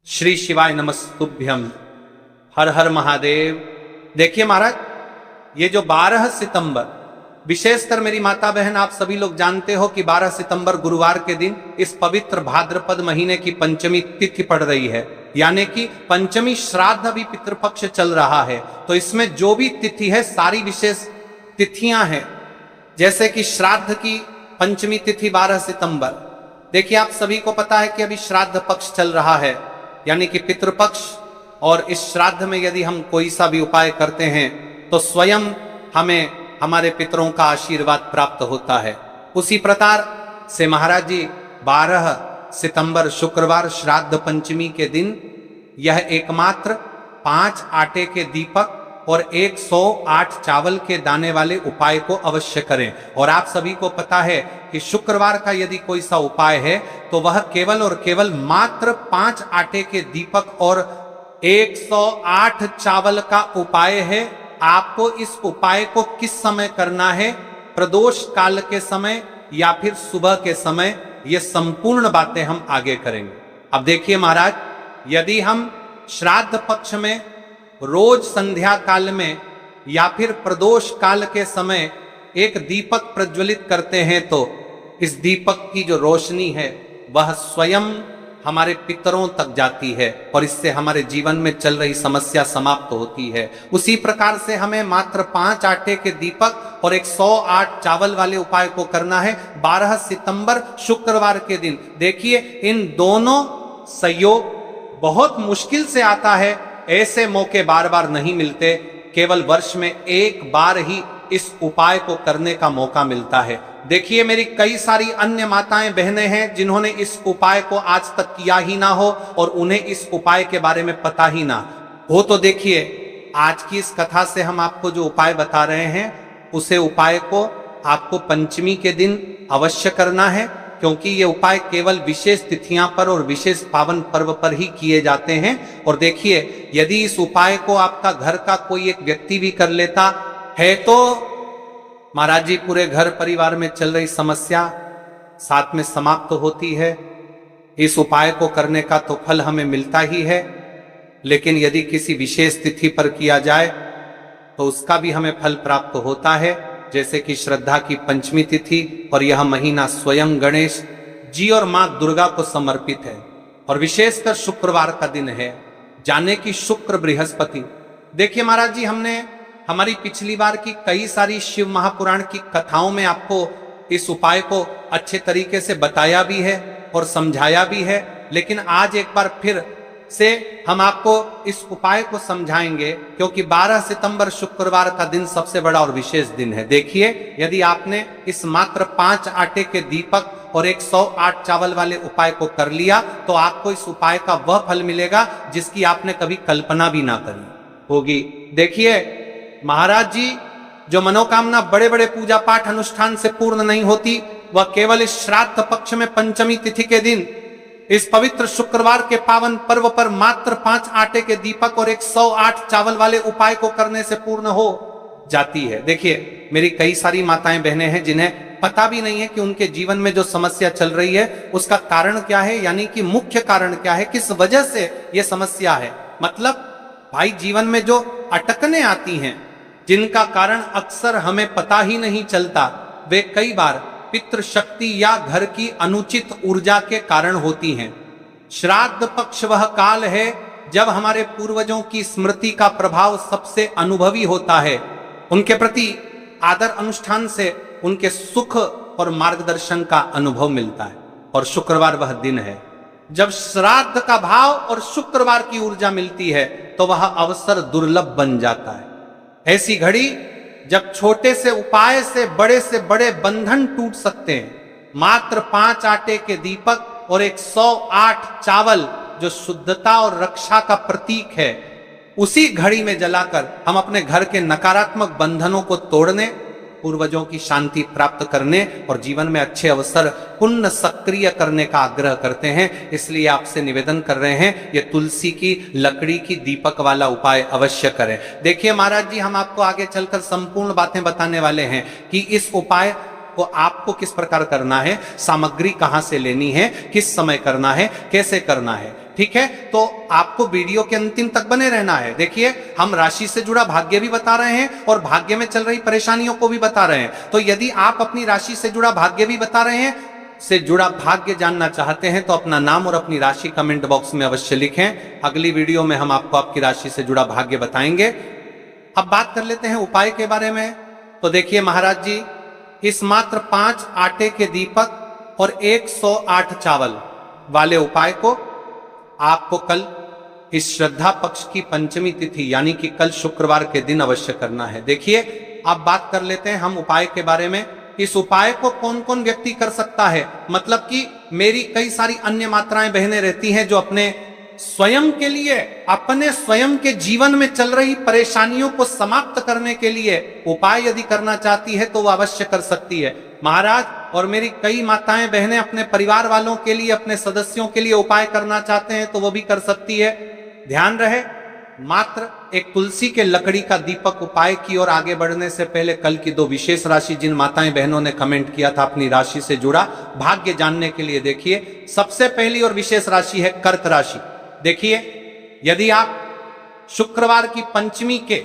श्री शिवाय नमस्तुभ्यम। हर हर महादेव। देखिए महाराज, ये जो 12 सितंबर, विशेषकर मेरी माता बहन आप सभी लोग जानते हो कि 12 सितंबर गुरुवार के दिन इस पवित्र भाद्रपद महीने की पंचमी तिथि पड़ रही है, यानी कि पंचमी श्राद्ध अभी पितृपक्ष चल रहा है। तो इसमें जो भी तिथि है सारी विशेष तिथियां हैं, जैसे कि श्राद्ध की पंचमी तिथि 12 सितंबर। देखिए आप सभी को पता है कि अभी श्राद्ध पक्ष चल रहा है, यानी कि पितृपक्ष, और इस श्राद्ध में यदि हम कोई सा भी उपाय करते हैं तो स्वयं हमें हमारे पितरों का आशीर्वाद प्राप्त होता है। उसी प्रकार से महाराज जी 12 सितंबर शुक्रवार श्राद्ध पंचमी के दिन यह एकमात्र 5 आटे के दीपक और 108 चावल के दाने वाले उपाय को अवश्य करें। और आप सभी को पता है कि शुक्रवार का यदि कोई सा उपाय है तो वह केवल और केवल मात्र 5 आटे के दीपक और 108 चावल का उपाय है। आपको इस उपाय को किस समय करना है, प्रदोष काल के समय या फिर सुबह के समय, ये संपूर्ण बातें हम आगे करेंगे। अब देखिए महाराज, यदि हम श्राद्ध पक्ष में रोज संध्या काल में या फिर प्रदोष काल के समय एक दीपक प्रज्वलित करते हैं तो इस दीपक की जो रोशनी है वह स्वयं हमारे पितरों तक जाती है और इससे हमारे जीवन में चल रही समस्या समाप्त होती है। उसी प्रकार से हमें मात्र 5 आटे के दीपक और 108 चावल वाले उपाय को करना है 12 सितंबर शुक्रवार के दिन। देखिए इन दोनों संयोग बहुत मुश्किल से आता है, ऐसे मौके बार बार नहीं मिलते, केवल वर्ष में एक बार ही इस उपाय को करने का मौका मिलता है। देखिए मेरी कई सारी अन्य माताएं बहनें हैं जिन्होंने इस उपाय को आज तक किया ही ना हो और उन्हें इस उपाय के बारे में पता ही ना हो। तो देखिए आज की इस कथा से हम आपको जो उपाय बता रहे हैं उसे उपाय को आपको पंचमी के दिन अवश्य करना है, क्योंकि ये उपाय केवल विशेष तिथियां पर और विशेष पावन पर्व पर ही किए जाते हैं। और देखिए यदि इस उपाय को आपका घर का कोई एक व्यक्ति भी कर लेता है तो महाराज जी पूरे घर परिवार में चल रही समस्या साथ में समाप्त होती है। इस उपाय को करने का तो फल हमें मिलता ही है, लेकिन यदि किसी विशेष तिथि पर किया जाए तो उसका भी हमें फल प्राप्त होता है, जैसे कि श्रद्धा की पंचमी तिथि। और यह महीना स्वयं गणेश जी और मां दुर्गा को समर्पित है और विशेषकर शुक्रवार का दिन है, जाने की शुक्र बृहस्पति। देखिए महाराज जी, हमने हमारी पिछली बार की कई सारी शिव महापुराण की कथाओं में आपको इस उपाय को अच्छे तरीके से बताया भी है और समझाया भी है, लेकिन आज एक बार फिर से हम आपको इस उपाय को समझाएंगे, क्योंकि 12 सितंबर शुक्रवार का दिन सबसे बड़ा और विशेष दिन है। देखिए यदि आपने इस मात्र 5 आटे के दीपक और 108 चावल वाले उपाय को कर लिया तो आपको इस उपाय का वह फल मिलेगा जिसकी आपने कभी कल्पना भी ना करी होगी। देखिए महाराज जी, जो मनोकामना बड़े बड़े पूजा पाठ अनुष्ठान से पूर्ण नहीं होती, वह केवल इस श्राद्ध पक्ष में पंचमी तिथि के दिन इस पवित्र शुक्रवार के पावन पर्व पर मात्र 5 आटे के दीपक और 108 चावल वाले उपाय को करने से पूर्ण हो जाती है। देखिए मेरी कई सारी माताएं बहनें हैं जिन्हें पता भी नहीं है कि उनके जीवन में जो समस्या चल रही है उसका कारण क्या है, यानी कि मुख्य कारण क्या है, किस वजह से यह समस्या है। मतलब भाई जीवन में जो अटकने आती हैं जिनका कारण अक्सर हमें पता ही नहीं चलता, वे कई बार पितृ शक्ति या घर की अनुचित ऊर्जा के कारण होती हैं। श्राद्ध पक्ष वह काल है जब हमारे पूर्वजों की स्मृति का प्रभाव सबसे अनुभवी होता है, उनके प्रति आदर अनुष्ठान से उनके सुख और मार्गदर्शन का अनुभव मिलता है। और शुक्रवार वह दिन है जब श्राद्ध का भाव और शुक्रवार की ऊर्जा मिलती है तो वह अवसर दुर्लभ बन जाता है। ऐसी घड़ी जब छोटे से उपाय से बड़े बंधन टूट सकते हैं। मात्र 5 आटे के दीपक और 108 चावल जो शुद्धता और रक्षा का प्रतीक है, उसी घड़ी में जलाकर हम अपने घर के नकारात्मक बंधनों को तोड़ने, पूर्वजों की शांति प्राप्त करने और जीवन में अच्छे अवसर पुण्य सक्रिय करने का आग्रह करते हैं। इसलिए आपसे निवेदन कर रहे हैं ये तुलसी की लकड़ी की दीपक वाला उपाय अवश्य करें। देखिए महाराज जी, हम आपको आगे चलकर संपूर्ण बातें बताने वाले हैं कि इस उपाय को आपको किस प्रकार करना है, सामग्री कहां से लेनी है, किस समय करना है, कैसे करना है। ठीक है, तो आपको वीडियो के अंतिम तक बने रहना है। देखिए, हम राशि से जुड़ा भाग्य भी बता रहे हैं और भाग्य में चल रही परेशानियों को भी बता रहे हैं। तो यदि आप अपनी राशि से जुड़ा भाग्य भी बता रहे हैं, से जुड़ा भाग्य जानना चाहते हैं, तो अपना नाम और अपनी राशि कमेंट बॉक्स में अवश्य लिखें। अगली वीडियो में हम आपको आपकी राशि से जुड़ा भाग्य बताएंगे। अब बात कर लेते हैं उपाय के बारे में। तो देखिए महाराज जी, इस मात्र 5 आटे के दीपक और 108 चावल वाले उपाय को आपको कल इस श्रद्धा पक्ष की पंचमी तिथि यानी कि कल शुक्रवार के दिन अवश्य करना है। देखिए, अब बात कर लेते हैं हम उपाय के बारे में। इस उपाय को कौन कौन व्यक्ति कर सकता है, मतलब कि मेरी कई सारी अन्य मात्राएं बहनें रहती हैं जो अपने स्वयं के लिए, अपने स्वयं के जीवन में चल रही परेशानियों को समाप्त करने के लिए उपाय यदि करना चाहती है तो वह अवश्य कर सकती है महाराज। और मेरी कई माताएं बहनें अपने परिवार वालों के लिए, अपने सदस्यों के लिए उपाय करना चाहते हैं तो वो भी कर सकती है। ध्यान रहे, मात्र एक तुलसी के लकड़ी का दीपक उपाय की ओर आगे बढ़ने से पहले कल की 2 विशेष राशि जिन माताएं बहनों ने कमेंट किया था अपनी राशि से जुड़ा भाग्य जानने के लिए, देखिए सबसे पहली और विशेष राशि है कर्क राशि। देखिए, यदि आप शुक्रवार की पंचमी के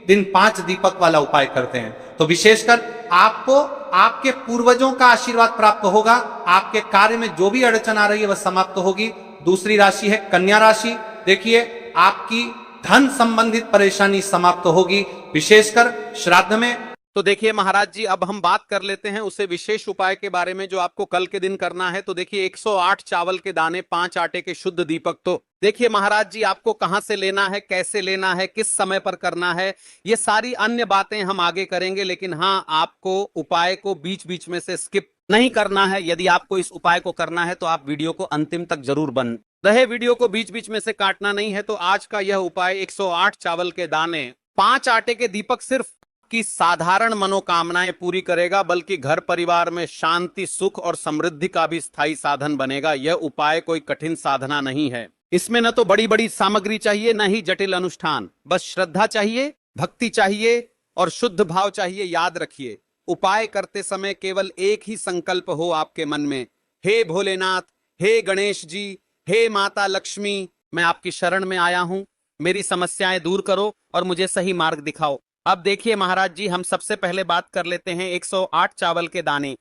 दिन 5 दीपक वाला उपाय करते हैं तो विशेषकर आपको आपके पूर्वजों का आशीर्वाद प्राप्त होगा, आपके कार्य में जो भी अड़चन आ रही है वह समाप्त होगी। दूसरी राशि है कन्या राशि। देखिए, आपकी धन संबंधित परेशानी समाप्त होगी, विशेषकर श्राद्ध में। तो देखिए महाराज जी, अब हम बात कर लेते हैं उसे विशेष उपाय के बारे में जो आपको कल के दिन करना है। तो देखिए, 108 चावल के दाने, 5 आटे के शुद्ध दीपक। तो देखिए महाराज जी, आपको कहां से लेना है, कैसे लेना है, किस समय पर करना है, ये सारी अन्य बातें हम आगे करेंगे। लेकिन हाँ, आपको उपाय को बीच बीच में से स्किप नहीं करना है। यदि आपको इस उपाय को करना है तो आप वीडियो को अंतिम तक जरूर बन रहे, वीडियो को बीच बीच में से काटना नहीं है। तो आज का यह उपाय 108 चावल के दाने, 5 आटे के दीपक सिर्फ की साधारण मनोकामनाएं पूरी करेगा, बल्कि घर परिवार में शांति, सुख और समृद्धि का भी स्थायी साधन बनेगा। यह उपाय कोई कठिन साधना नहीं है। इसमें न तो बड़ी बड़ी सामग्री चाहिए, न ही जटिल अनुष्ठान, बस श्रद्धा चाहिए, भक्ति चाहिए और शुद्ध भाव चाहिए। याद रखिए, उपाय करते समय केवल एक ही संकल्प हो आपके मन में, हे भोलेनाथ, हे गणेश जी, हे माता लक्ष्मी, मैं आपकी शरण में आया हूं, मेरी समस्याएं दूर करो और मुझे सही मार्ग दिखाओ। अब देखिए महाराज जी, हम सबसे पहले बात कर लेते हैं 108 चावल के दाने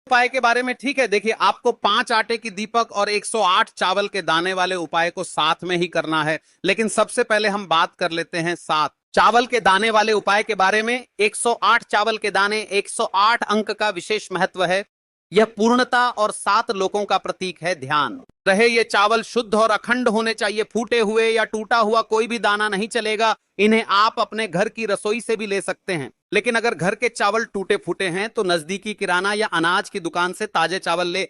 उपाय के बारे में। ठीक है, देखिए, आपको 5 आटे की दीपक और 108 चावल के दाने वाले उपाय को साथ में ही करना है। लेकिन सबसे पहले हम बात कर लेते हैं 7 चावल के दाने वाले उपाय के बारे में। 108 चावल के दाने, 108 अंक का विशेष महत्व है। यह पूर्णता और 7 लोकों का प्रतीक है। ध्यान रहे, ये चावल शुद्ध और अखंड होने चाहिए। फूटे हुए या टूटा हुआ कोई भी दाना नहीं चलेगा। इन्हें आप अपने घर की रसोई से भी ले सकते हैं। लेकिन अगर घर के चावल टूटे फूटे हैं तो नजदीकी किराना या अनाज की दुकान से ताजे चावल ले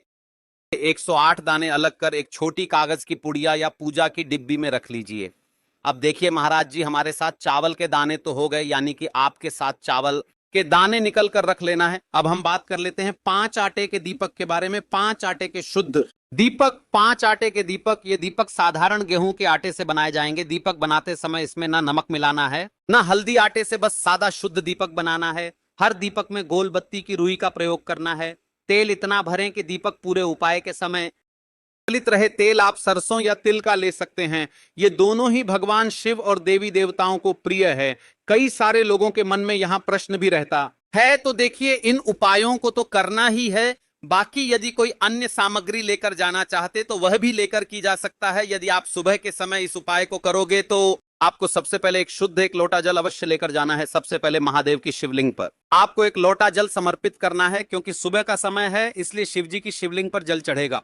108 दाने अलग कर एक छोटी कागज की पुड़िया या पूजा की डिब्बी में रख लीजिए। अब देखिए महाराज जी, हमारे साथ चावल के दाने तो हो गए, यानी कि आपके साथ चावल के दाने निकल कर रख लेना है। अब हम बात कर लेते हैं 5 आटे के दीपक के बारे में। 5 आटे के शुद्ध दीपक, 5 आटे के दीपक, ये दीपक साधारण गेहूं के आटे से बनाए जाएंगे। दीपक बनाते समय इसमें ना नमक मिलाना है, ना हल्दी, आटे से बस सादा शुद्ध दीपक बनाना है। हर दीपक में गोल बत्ती की रुई का प्रयोग करना है। तेल इतना भरें कि दीपक पूरे उपाय के समय प्रज्वलित रहे। तेल आप सरसों या तिल का ले सकते हैं। ये दोनों ही भगवान शिव और देवी देवताओं को प्रिय है। कई सारे लोगों के मन में यहां प्रश्न भी रहता है। तो देखिए, इन उपायों को तो करना ही है। बाकी यदि कोई अन्य सामग्री लेकर जाना चाहते तो वह भी लेकर की जा सकता है। यदि आप सुबह के समय इस उपाय को करोगे तो आपको सबसे पहले एक लोटा जल अवश्य लेकर जाना है। सबसे पहले महादेव की शिवलिंग पर आपको एक लोटा जल समर्पित करना है, क्योंकि सुबह का समय है, इसलिए शिव जी की शिवलिंग पर जल चढ़ेगा।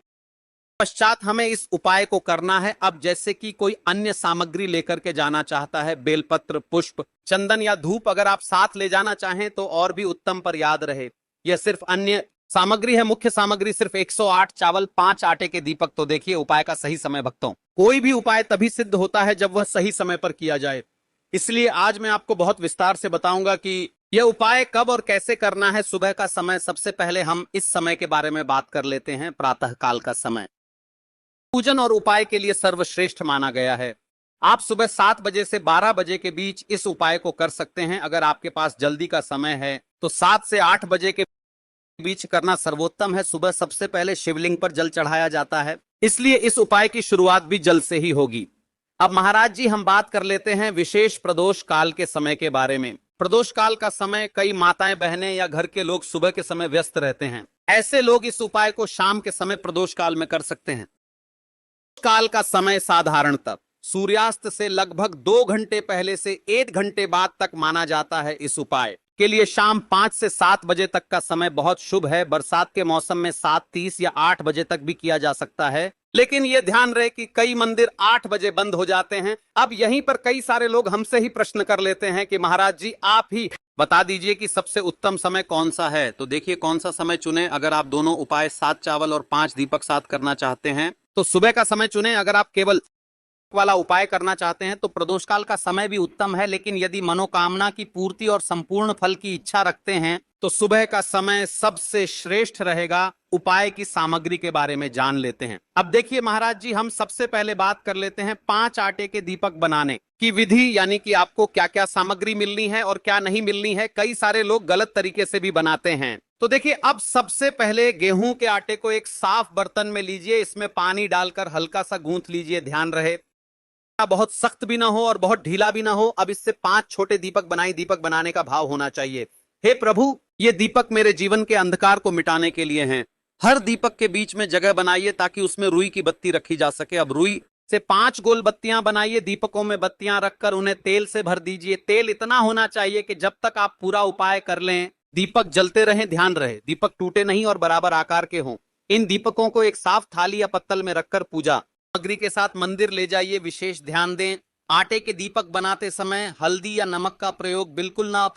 पश्चात हमें इस उपाय को करना है। अब जैसे कि कोई अन्य सामग्री लेकर के जाना चाहता है, बेलपत्र, पुष्प, चंदन या धूप अगर आप साथ ले जाना चाहें तो और भी उत्तम, पर याद रहे यह सिर्फ अन्य सामग्री है। मुख्य सामग्री सिर्फ 108 चावल, 5 आटे के दीपक। तो देखिए, उपाय का सही समय भक्तों, कोई भी उपाय तभी सिद्ध होता है जब वह सही समय पर किया जाए। इसलिए आज मैं आपको बहुत विस्तार से बताऊंगा कि यह उपाय कब और कैसे करना है। सुबह का समय, सबसे पहले हम इस समय के बारे में बात कर लेते हैं, प्रातः काल का समय पूजन और उपाय के लिए सर्वश्रेष्ठ माना गया है। आप सुबह 7 बजे से 12 बजे के बीच इस उपाय को कर सकते हैं। अगर आपके पास जल्दी का समय है तो 7 से 8 बजे के बीच करना सर्वोत्तम है। सुबह सबसे पहले शिवलिंग पर जल चढ़ाया जाता है, इसलिए इस उपाय की शुरुआत भी जल से ही होगी। अब महाराज जी हम बात कर लेते हैं विशेष प्रदोष काल के समय के बारे में। प्रदोष काल का समय कई माताएं बहनें या घर के लोग सुबह के समय व्यस्त रहते हैं। ऐसे लोग इस उपाय को शाम के समय प्रदोष काल में कर सकते हैं। काल का समय साधारणतः सूर्यास्त से लगभग 2 घंटे पहले से 1 घंटे बाद तक माना जाता है। इस उपाय के लिए शाम 5 से 7 बजे तक का समय बहुत शुभ है। बरसात के मौसम में 7:30 या 8 बजे तक भी किया जा सकता है, लेकिन यह ध्यान रहे कि कई मंदिर 8 बजे बंद हो जाते हैं। अब यहीं पर कई सारे लोग हमसे ही प्रश्न कर लेते हैं कि महाराज जी आप ही बता दीजिए कि सबसे उत्तम समय कौन सा है। तो देखिए कौन सा समय चुने। अगर आप दोनों उपाय 7 चावल और 5 दीपक साथ करना चाहते हैं तो सुबह का समय चुने। अगर आप केवल वाला उपाय करना चाहते हैं तो प्रदोष काल का समय भी उत्तम है, लेकिन यदि मनोकामना की पूर्ति और संपूर्ण फल की इच्छा रखते हैं तो सुबह का समय सबसे श्रेष्ठ रहेगा। उपाय की सामग्री के बारे में जान लेते हैं। अब देखिए महाराज जी हम सबसे पहले बात कर लेते हैं 5 आटे के दीपक बनाने की विधि, यानी कि आपको क्या क्या सामग्री मिलनी है और क्या नहीं मिलनी है। कई सारे लोग गलत तरीके से भी बनाते हैं। तो देखिए अब सबसे पहले गेहूं के आटे को एक साफ बर्तन में लीजिए, इसमें पानी डालकर हल्का सा गूंथ लीजिए। ध्यान रहे बहुत सख्त भी ना हो और बहुत ढीला भी ना हो। अब इससे 5 छोटे दीपक बनाई। दीपक बनाने का भाव होना चाहिए, हे प्रभु ये दीपक मेरे जीवन के अंधकार को मिटाने के लिए हैं। हर दीपक के बीच में जगह बनाइए ताकि उसमें रुई की बत्ती रखी जा सके। अब रुई से 5 गोल बत्तियां बनाइए। दीपकों में बत्तियां रखकर उन्हें तेल से भर दीजिए। तेल इतना होना चाहिए कि जब तक आप पूरा उपाय कर लें दीपक जलते रहें। ध्यान रहे दीपक टूटे नहीं और बराबर आकार के हों। इन दीपकों को एक साफ थाली या पत्तल में रखकर पूजा सामग्री के साथ मंदिर ले जाइए। विशेष ध्यान दें आटे के दीपक बनाते समय हल्दी या नमक का प्रयोग बिल्कुल ना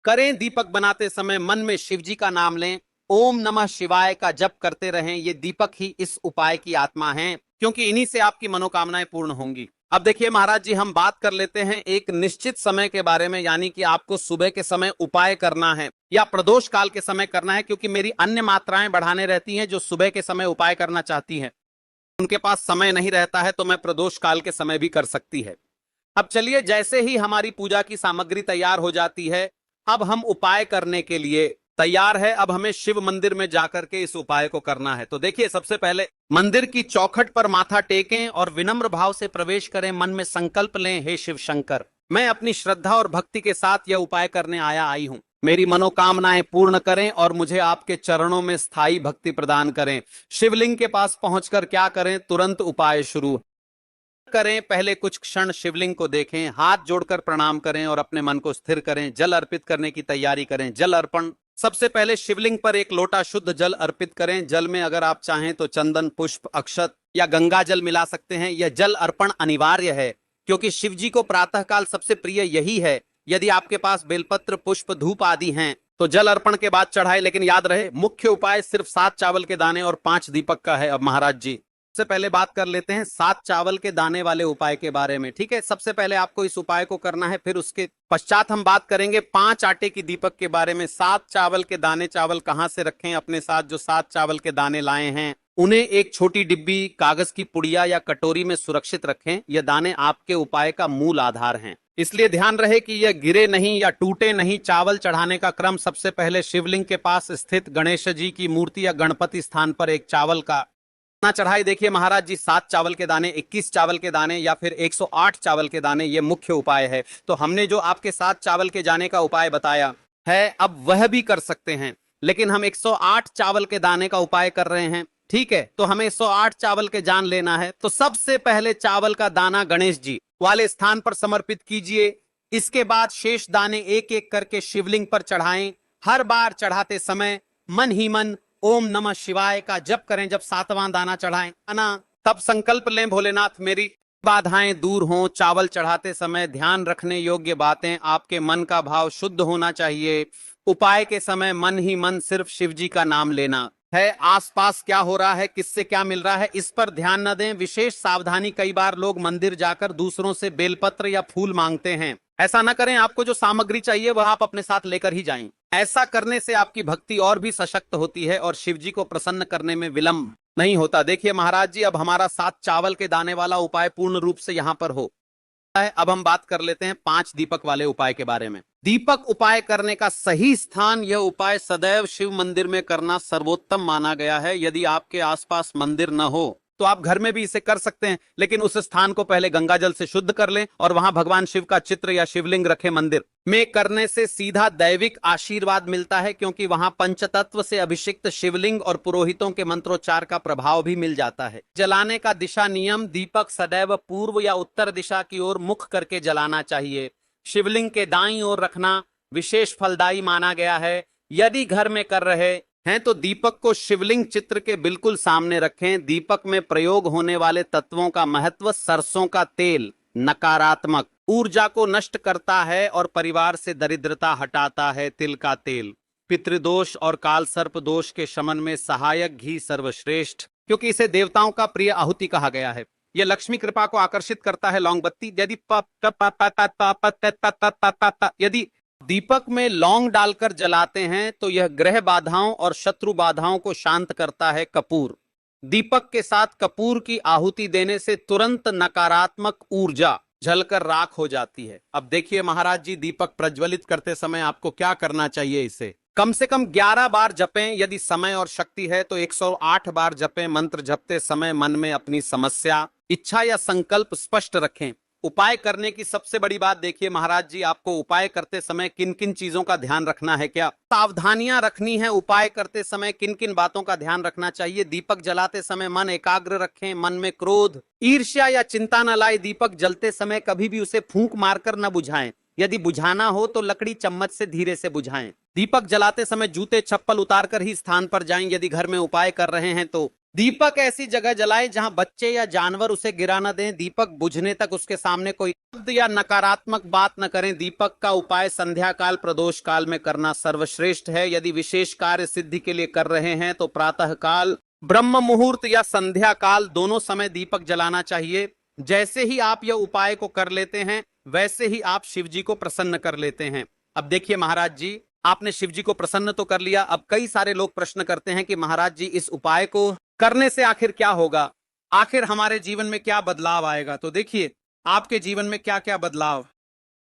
करें। दीपक बनाते समय मन में शिव जी का नाम लें। ओम नमः शिवाय का जप करते रहें। ये दीपक ही इस उपाय की आत्मा हैं, क्योंकि इन्हीं से आपकी मनोकामनाएं पूर्ण होंगी। अब देखिए महाराज जी हम बात कर लेते हैं एक निश्चित समय के बारे में, यानी कि आपको सुबह के समय उपाय करना है या प्रदोष काल के समय करना है। क्योंकि मेरी अन्य मात्राएं बढ़ाने रहती हैं जो सुबह के समय उपाय करना चाहती हैं, उनके पास समय नहीं रहता है, तो मैं प्रदोष काल के समय भी कर सकती है। अब चलिए जैसे ही हमारी पूजा की सामग्री तैयार हो जाती है, अब हम उपाय करने के लिए तैयार है। अब हमें शिव मंदिर में जाकर के इस उपाय को करना है। तो देखिए सबसे पहले मंदिर की चौखट पर माथा टेकें और विनम्र भाव से प्रवेश करें। मन में संकल्प लें, हे शिव शंकर मैं अपनी श्रद्धा और भक्ति के साथ यह उपाय करने आई हूं। मेरी मनोकामनाएं पूर्ण करें और मुझे आपके चरणों में स्थायी भक्ति प्रदान करें। शिवलिंग के पास पहुंचकर क्या करें, तुरंत उपाय शुरू करें। पहले कुछ क्षण शिवलिंग को देखें, हाथ जोड़कर प्रणाम करें और अपने मन को स्थिर करें। जल अर्पित करने की तैयारी करें। जल अर्पण सबसे पहले शिवलिंग पर 1 लोटा शुद्ध जल अर्पित करें। जल में अगर आप चाहें तो चंदन, पुष्प, अक्षत या गंगा जल मिला सकते हैं। यह जल अर्पण अनिवार्य है क्योंकि शिव जी को प्रातःकाल सबसे प्रिय यही है। यदि आपके पास बेलपत्र, पुष्प, धूप आदि हैं तो जल अर्पण के बाद चढ़ाए। लेकिन याद रहे मुख्य उपाय सिर्फ 7 चावल के दाने और 5 दीपक का है। अब महाराज जी सबसे पहले बात कर लेते हैं 7 चावल के दाने वाले उपाय के बारे में। ठीक है, सबसे पहले आपको इस उपाय को करना है, फिर उसके पश्चात हम बात करेंगे 5 आटे की दीपक के बारे में। 7 चावल के दाने चावल कहां से रखें अपने साथ। जो 7 चावल के दाने लाए हैं उन्हें एक छोटी डिब्बी, कागज की पुड़िया या कटोरी में सुरक्षित रखें। यह दाने आपके उपाय का मूल आधार हैं, इसलिए ध्यान रहे कि यह गिरे नहीं या टूटे नहीं। चावल चढ़ाने का क्रम सबसे पहले शिवलिंग के पास स्थित गणेश जी की मूर्ति या गणपति स्थान पर एक चावल का दाना चढ़ाई। देखिए महाराज जी 7 चावल के दाने, 21 चावल के दाने या फिर 108 चावल के दाने, ये मुख्य उपाय है। तो हमने जो आपके 7 चावल के जाने का उपाय बताया है अब वह भी कर सकते हैं, लेकिन हम 108 चावल के दाने का उपाय कर रहे हैं। ठीक है, तो हमें 108 चावल के जान लेना है। तो सबसे पहले चावल का दाना गणेश जी वाले स्थान पर समर्पित कीजिए। इसके बाद शेष दाने एक एक करके शिवलिंग पर चढ़ाएं। हर बार चढ़ाते समय मन ही मन ओम नमः शिवाय का जप करें। जब 7वां दाना चढ़ाएं तब संकल्प लें, भोलेनाथ मेरी बाधाएं दूर हों। चावल चढ़ाते समय ध्यान रखने योग्य बातें, आपके मन का भाव शुद्ध होना चाहिए। उपाय के समय मन ही मन सिर्फ शिव जी का नाम लेना है। आसपास क्या हो रहा है, किससे क्या मिल रहा है, इस पर ध्यान न दें। विशेष सावधानी, कई बार लोग मंदिर जाकर दूसरों से बेलपत्र या फूल मांगते हैं। ऐसा न करें। आपको जो सामग्री चाहिए वह आप अपने साथ लेकर ही जाएं। ऐसा करने से आपकी भक्ति और भी सशक्त होती है और शिव जी को प्रसन्न करने में विलंब नहीं होता। देखिए महाराज जी अब हमारा 7 चावल के दाने वाला उपाय पूर्ण रूप से यहाँ पर हो है। अब हम बात कर लेते हैं 5 दीपक वाले उपाय के बारे में। दीपक उपाय करने का सही स्थान, यह उपाय सदैव शिव मंदिर में करना सर्वोत्तम माना गया है। यदि आपके आसपास मंदिर न हो तो आप घर में भी इसे कर सकते हैं, लेकिन उस स्थान को पहले गंगा जल से शुद्ध कर लें और वहां भगवान शिव का चित्र या शिवलिंग रखें। मंदिर में करने से सीधा दैविक आशीर्वाद मिलता है, क्योंकि वहां पंचतत्व से अभिषिक्त शिवलिंग और पुरोहितों के मंत्रोच्चार का प्रभाव भी मिल जाता है। जलाने का दिशा नियम, दीपक सदैव पूर्व या उत्तर दिशा की ओर मुख करके जलाना चाहिए। शिवलिंग के दाईं ओर रखना विशेष फलदायी माना गया है। यदि घर में कर रहे हैं तो दीपक को शिवलिंग चित्र के बिल्कुल सामने रखें। दीपक में प्रयोग होने वाले तत्वों का महत्व, सरसों का तेल नकारात्मक ऊर्जा को नष्ट करता है और परिवार से दरिद्रता हटाता है। तिल का तेल पितृदोष और काल सर्प दोष के शमन में सहायक। घी सर्वश्रेष्ठ, क्योंकि इसे देवताओं का प्रिय आहुति कहा गया है। यह लक्ष्मी कृपा को आकर्षित करता है। लौंग बत्ती, यदि दीपक में लौंग डालकर जलाते हैं तो यह ग्रह बाधाओं और शत्रु बाधाओं को शांत करता है। कपूर, दीपक के साथ कपूर की आहुति देने से तुरंत नकारात्मक ऊर्जा जलकर राख हो जाती है। अब देखिए महाराज जी, दीपक प्रज्वलित करते समय आपको क्या करना चाहिए। इसे कम से कम 11 बार जपें। यदि समय और शक्ति है तो 108 बार जपें। मंत्र जपते समय मन में अपनी समस्या, इच्छा या संकल्प स्पष्ट रखें। उपाय करने की सबसे बड़ी बात देखिए महाराज जी, आपको उपाय करते समय किन किन चीजों का ध्यान रखना है, क्या सावधानियां रखनी है। उपाय करते समय किन किन बातों का ध्यान रखना चाहिए। दीपक जलाते समय मन एकाग्र रखें। मन में क्रोध, ईर्ष्या या चिंता न लाए। दीपक जलते समय कभी भी उसे फूंक मारकर न बुझाएं। यदि बुझाना हो तो लकड़ी चम्मच से धीरे से बुझाएं। दीपक जलाते समय जूते चप्पल उतारकर ही स्थान पर जाएं। यदि घर में उपाय कर रहे हैं तो दीपक ऐसी जगह जलाएं जहां बच्चे या जानवर उसे गिरा न दें। दीपक बुझने तक उसके सामने कोई शब्द या नकारात्मक बात न करें। दीपक का उपाय संध्या काल, प्रदोष काल में करना सर्वश्रेष्ठ है। यदि विशेष कार्य सिद्धि के लिए कर रहे हैं तो प्रातः काल, ब्रह्म मुहूर्त या संध्या काल, दोनों समय दीपक जलाना चाहिए। जैसे ही आप यह उपाय को कर लेते हैं वैसे ही आप शिव जी को प्रसन्न कर लेते हैं। अब देखिए महाराज जी, आपने शिव जी को प्रसन्न तो कर लिया। अब कई सारे लोग प्रश्न करते हैं कि महाराज जी, इस उपाय को करने से आखिर क्या होगा, आखिर हमारे जीवन में क्या बदलाव आएगा। तो देखिए, आपके जीवन में क्या क्या बदलाव,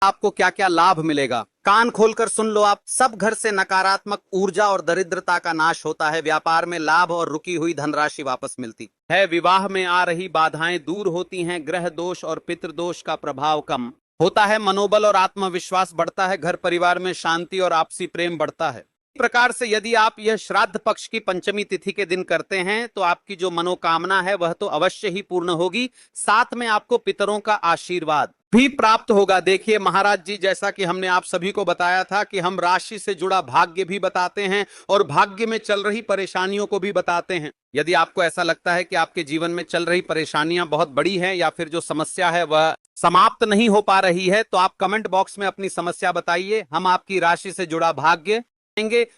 आपको क्या क्या लाभ मिलेगा। कान खोलकर सुन लो आप। सब घर से नकारात्मक ऊर्जा और दरिद्रता का नाश होता है। व्यापार में लाभ और रुकी हुई धनराशि वापस मिलती है। विवाह में आ रही बाधाएं दूर होती हैं। ग्रह दोष और पितृदोष का प्रभाव कम होता है। मनोबल और आत्मविश्वास बढ़ता है। घर परिवार में शांति और आपसी प्रेम बढ़ता है। इस प्रकार से यदि आप यह श्राद्ध पक्ष की पंचमी तिथि के दिन करते हैं तो आपकी जो मनोकामना है वह तो अवश्य ही पूर्ण होगी। साथ में आपको पितरों का आशीर्वाद भी प्राप्त होगा। देखिए महाराज जी, जैसा कि हमने आप सभी को बताया था कि हम राशि से जुड़ा भाग्य भी बताते हैं और भाग्य में चल रही परेशानियों को भी बताते हैं। यदि आपको ऐसा लगता है कि आपके जीवन में चल रही परेशानियां बहुत बड़ी हैं या फिर जो समस्या है वह समाप्त नहीं हो पा रही है, तो आप कमेंट बॉक्स में अपनी समस्या बताइए। हम आपकी राशि से जुड़ा भाग्य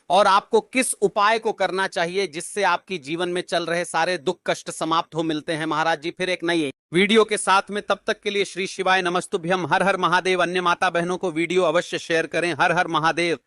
और आपको किस उपाय को करना चाहिए जिससे आपकी जीवन में चल रहे सारे दुख कष्ट समाप्त हो मिलते हैं। महाराज जी फिर एक नई वीडियो के साथ में, तब तक के लिए श्री शिवाय नमस्तुभ्यम। हर हर महादेव। अन्य माता बहनों को वीडियो अवश्य शेयर करें। हर हर महादेव।